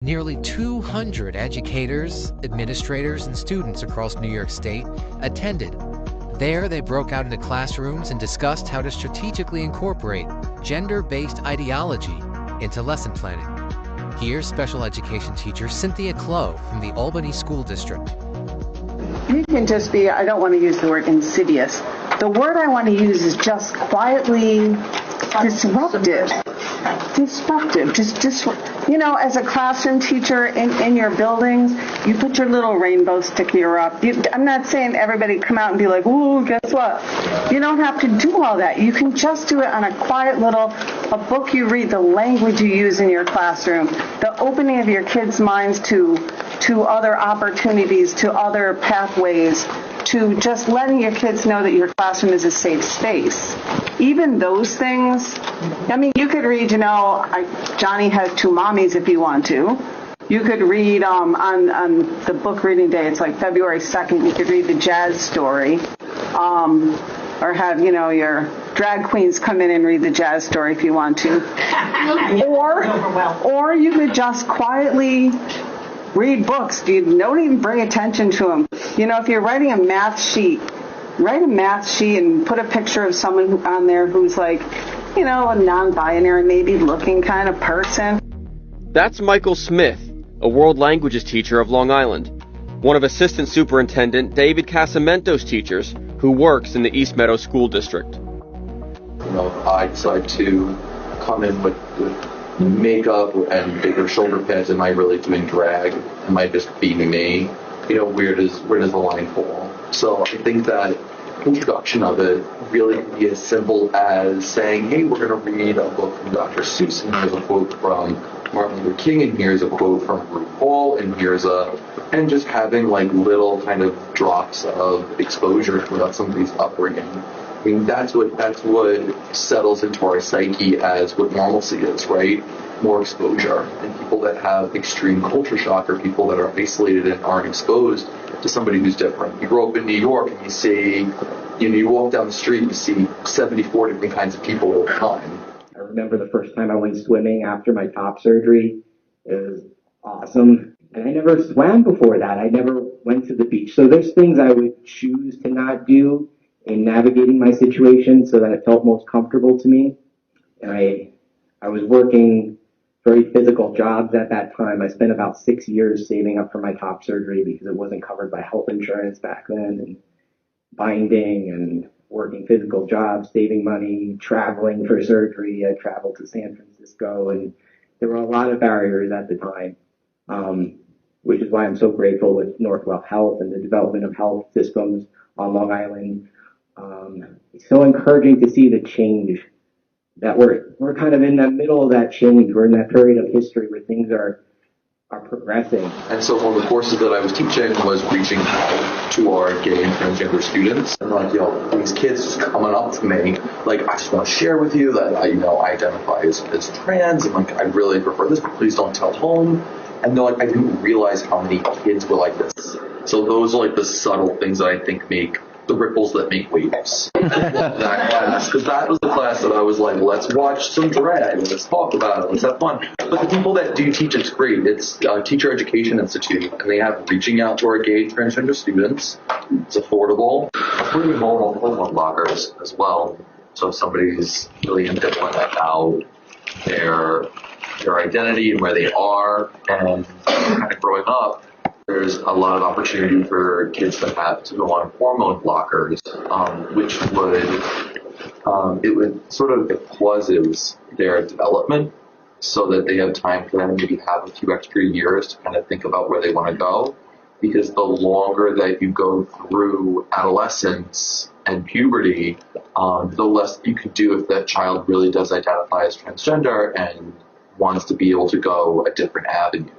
Nearly 200 educators, administrators, and students across New York State attended. There, they broke out into classrooms and discussed how to strategically incorporate gender-based ideology into lesson planning. Here's special education teacher Cynthia Clough from the Albany School District. You can just be, I don't want to use the word insidious. The word I want to use is just quietly disruptive. You know, as a classroom teacher in your buildings, you put your little rainbow sticker up. I'm not saying everybody come out and be like, ooh, guess what? You don't have to do all that. You can just do it on a quiet a book you read, the language you use in your classroom, the opening of your kids' minds to other opportunities, to other pathways, to just letting your kids know that your classroom is a safe space. Even those things, I mean, you could read, Johnny Has Two Mommies if you want to. You could read on the book reading day, it's like February 2nd, you could read the jazz story. Or have, your drag queens come in and read the jazz story if you want to. Or you could just quietly read books. Don't even bring attention to them. If you're writing a math sheet, write a math sheet and put a picture of someone on there who's like, a non-binary, maybe looking kind of person. That's Michael Smith, a world languages teacher of Long Island, one of Assistant Superintendent David Casamento's teachers who works in the East Meadow School District. If I decide to come in with makeup and bigger shoulder pads, am I really doing drag? Am I just being me? Where does the line fall? So I think that introduction of it really can be as simple as saying, hey, we're going to read a book from Dr. Seuss, and here's a quote from Martin Luther King, and here's a quote from RuPaul, and and just having like little kind of drops of exposure throughout somebody's upbringing. I mean, that's what settles into our psyche as what normalcy is, right? More exposure. And people that have extreme culture shock are people that are isolated and aren't exposed to somebody who's different. You grow up in New York and you see, you walk down the street and you see 74 different kinds of people all the time. I remember the first time I went swimming after my top surgery. It was awesome. And I never swam before that. I never went to the beach. So there's things I would choose to not do in navigating my situation so that it felt most comfortable to me. And I was working very physical jobs at that time. I spent about 6 years saving up for my top surgery because it wasn't covered by health insurance back then, and binding and working physical jobs, saving money, traveling for surgery. I traveled to San Francisco, and there were a lot of barriers at the time, which is why I'm so grateful with Northwell Health and the development of health systems on Long Island. It's so encouraging to see the change that we're kind of in the middle of that change. We're in that period of history where things are progressing. And so one of the courses that I was teaching was reaching out to our gay and transgender students. And these kids just coming up to me, like, I just want to share with you that I identify as trans, and I really prefer this, but please don't tell home. And they're like, I didn't realize how many kids were like this. So those are like the subtle things that I think make the ripples that make waves. That class, because that was the class that I was like, let's watch some drag, let's talk about it, let's have fun. But the people that do teach, it's great. It's Teacher Education Institute, and they have reaching out to our gay and transgender students. It's affordable. Pretty normal hormone blockers as well. So if somebody's really ambivalent about their identity and where they are and kind of growing up, there's a lot of opportunity for kids that have to go on hormone blockers, which would sort of pauses their development so that they have time for them to maybe have a few extra years to kind of think about where they want to go. Because the longer that you go through adolescence and puberty, the less you can do if that child really does identify as transgender and wants to be able to go a different avenue.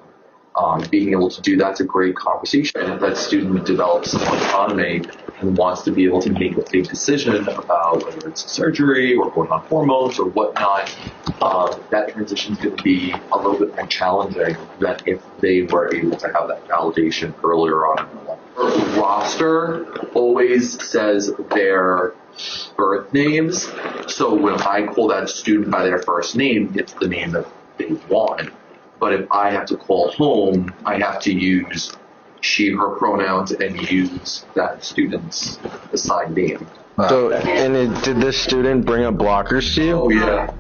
Being able to do that's a great conversation. If that student develops some autonomy and wants to be able to make a big decision about whether it's surgery or going on hormones or whatnot, that transition is going to be a little bit more challenging than if they were able to have that validation earlier on in their life. Our roster always says their birth names, so when I call that student by their first name, it's the name that they want. But if I have to call home, I have to use she, her pronouns and use that student's assigned name. So, and did this student bring up blockers to you? Oh yeah.